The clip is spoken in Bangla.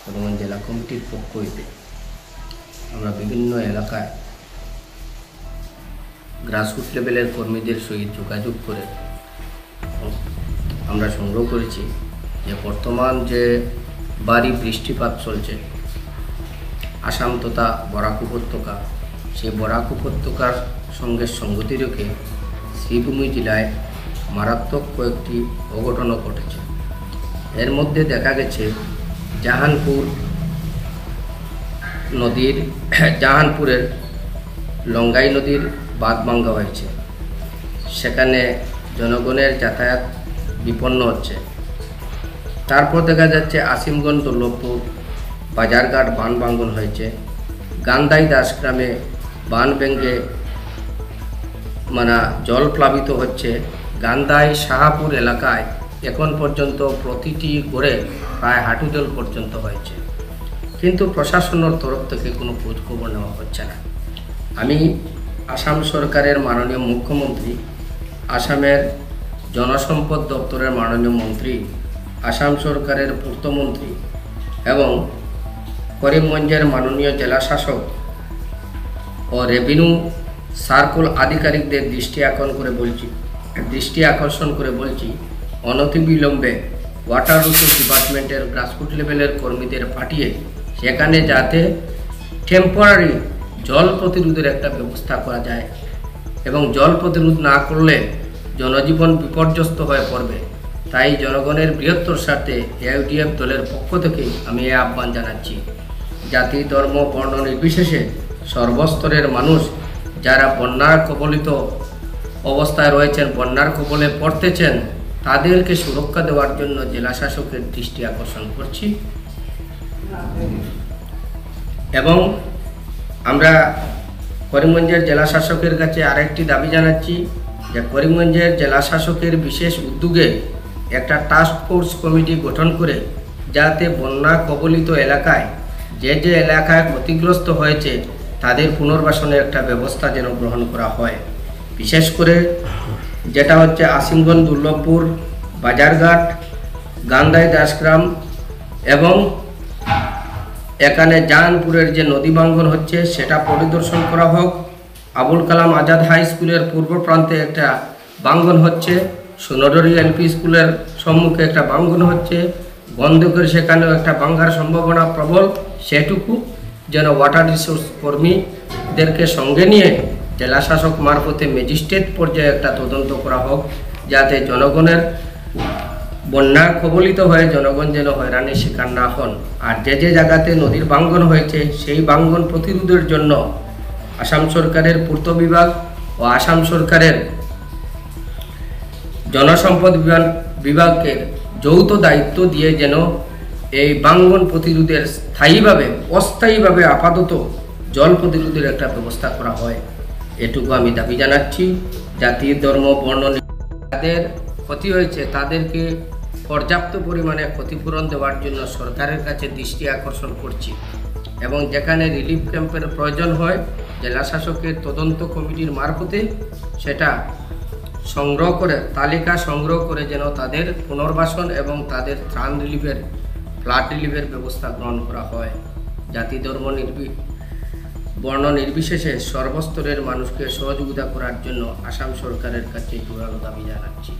করিমগঞ্জ জেলা কমিটির পক্ষ হইতে আমরা বিভিন্ন এলাকায় গ্রাসরুট লেভেলের কর্মীদের সহিত যোগাযোগ করে আমরা সংগ্রহ করেছি যে বর্তমান যে ভারী বৃষ্টিপাত চলছে আসাম তথা বরাক উপত্যকা, সেই বরাক উপত্যকার সঙ্গে সঙ্গতি রেখে শ্রীভূমি জেলায় মারাত্মক কয়েকটি অঘটনও ঘটেছে। এর মধ্যে দেখা গেছে জাহানপুরের লঙ্গাই নদীর বাঁধ ভাঙ্গা হয়েছে, সেখানে জনগণের যাতায়াত বিপন্ন হচ্ছে। তারপর দেখা যাচ্ছে আসিমগঞ্জ দুর্লভপুর বাজারঘাট বান ভাঙ্গন হয়েছে, গান্দাই দাসগ্রামে বান ভেঙে জল প্লাবিত হচ্ছে। গান্দাই শাহাপুর এলাকায় এখন পর্যন্ত প্রতিটি ঘরে প্রায় হাঁটু জল পর্যন্ত হয়েছে, কিন্তু প্রশাসনের তরফ থেকে কোনো খোঁজখবর নেওয়া হচ্ছে না। আমি আসাম সরকারের মাননীয় মুখ্যমন্ত্রী, আসামের জনসম্পদ দপ্তরের মাননীয় মন্ত্রী, আসাম সরকারের পূর্তমন্ত্রী এবং করিমগঞ্জের মাননীয় জেলা শাসক ও রেভিনিউ সার্কেল আধিকারিকদের দৃষ্টি আকর্ষণ করে বলছি অনতিবিলম্বে ওয়াটার রিসোর্স ডিপার্টমেন্টের গ্রাসরুট লেভেলের কর্মীদের পাঠিয়ে সেখানে যাতে টেম্পোরারি জল প্রতিরোধের একটা ব্যবস্থা করা যায়, এবং জল প্রতিরোধ না করলে জনজীবন বিপর্যস্ত হয়ে পড়বে। তাই জনগণের বৃহত্তর স্বার্থে এআইইউডিএফ দলের পক্ষ থেকে আমি এই আহ্বান জানাচ্ছি, জাতি ধর্ম বর্ণ নির্বিশেষে সর্বস্তরের মানুষ যারা বন্যার কবলিত অবস্থায় রয়েছেন, বন্যার কবলে পড়তেছেন, তাদেরকে সুরক্ষা দেওয়ার জন্য জেলা শাসকের দৃষ্টি আকর্ষণ করছি। এবং আমরা করিমগঞ্জের জেলা শাসকের কাছে আরেকটি দাবি জানাচ্ছি যে করিমগঞ্জের জেলা শাসকের বিশেষ উদ্যোগে একটা টাস্ক ফোর্স কমিটি গঠন করে যাতে বন্যা কবলিত এলাকায় যে এলাকায় ক্ষতিগ্রস্ত হয়েছে তাদের পুনর্বাসনের একটা ব্যবস্থা যেন গ্রহণ করা হয়। বিশেষ করে যেটা হচ্ছে আসিমগঞ্জ দুর্লভপুর বাজারঘাট গান্দাই দাসগ্রাম এবং এখানে জাহানপুরের যে নদী ভাঙ্গন হচ্ছে সেটা পরিদর্শন করা হোক। আবুল কালাম আজাদ হাই স্কুলের পূর্ব প্রান্তে একটা ভাঙ্গন হচ্ছে, সোনাডরি এলপি স্কুলের সম্মুখে একটা ভাঙ্গন হচ্ছে, গন্ধকের সেখানেও একটা ভাঙ্গার সম্ভাবনা প্রবল। সেটুকু যেন ওয়াটার রিসোর্স কর্মীদেরকে সঙ্গে নিয়ে জেলা শাসক মারফতে ম্যাজিস্ট্রেট পর্যায়ে একটা তদন্ত করা হোক, যাতে জনগণের বন্যা কবলিত হয়ে জনগণ যেন হয়রানির শিকার না হন। আর যে জায়গাতে নদীর ভাঙ্গন হয়েছে সেই ভাঙ্গন প্রতিরোধের জন্য আসাম সরকারের পূর্ত বিভাগ ও আসাম সরকারের জনসম্পদ বিভাগকে যৌথ দায়িত্ব দিয়ে যেন এই ভাঙ্গন প্রতিরোধের অস্থায়ীভাবে আপাতত জল প্রতিরোধের একটা ব্যবস্থা করা হয়, এটুকু আমি দাবি জানাচ্ছি। জাতি ধর্ম বর্ণ যাদের ক্ষতি হয়েছে তাদেরকে পর্যাপ্ত পরিমাণে ক্ষতিপূরণ দেওয়ার জন্য সরকারের কাছে দৃষ্টি আকর্ষণ করছি, এবং যেখানে রিলিফ ক্যাম্পের প্রয়োজন হয় জেলা শাসকের তদন্ত কমিটির মারফতে সেটা তালিকা সংগ্রহ করে যেন তাদের পুনর্বাসন এবং তাদের ত্রাণ ফ্লাড রিলিফের ব্যবস্থা গ্রহণ করা হয়। জাতি ধর্ম বর্ণ নির্বিশেষে সর্বস্তরের মানুষকে সহযোগিতা করার জন্য আসাম সরকারের কাছে জোরালো দাবি জানাচ্ছি।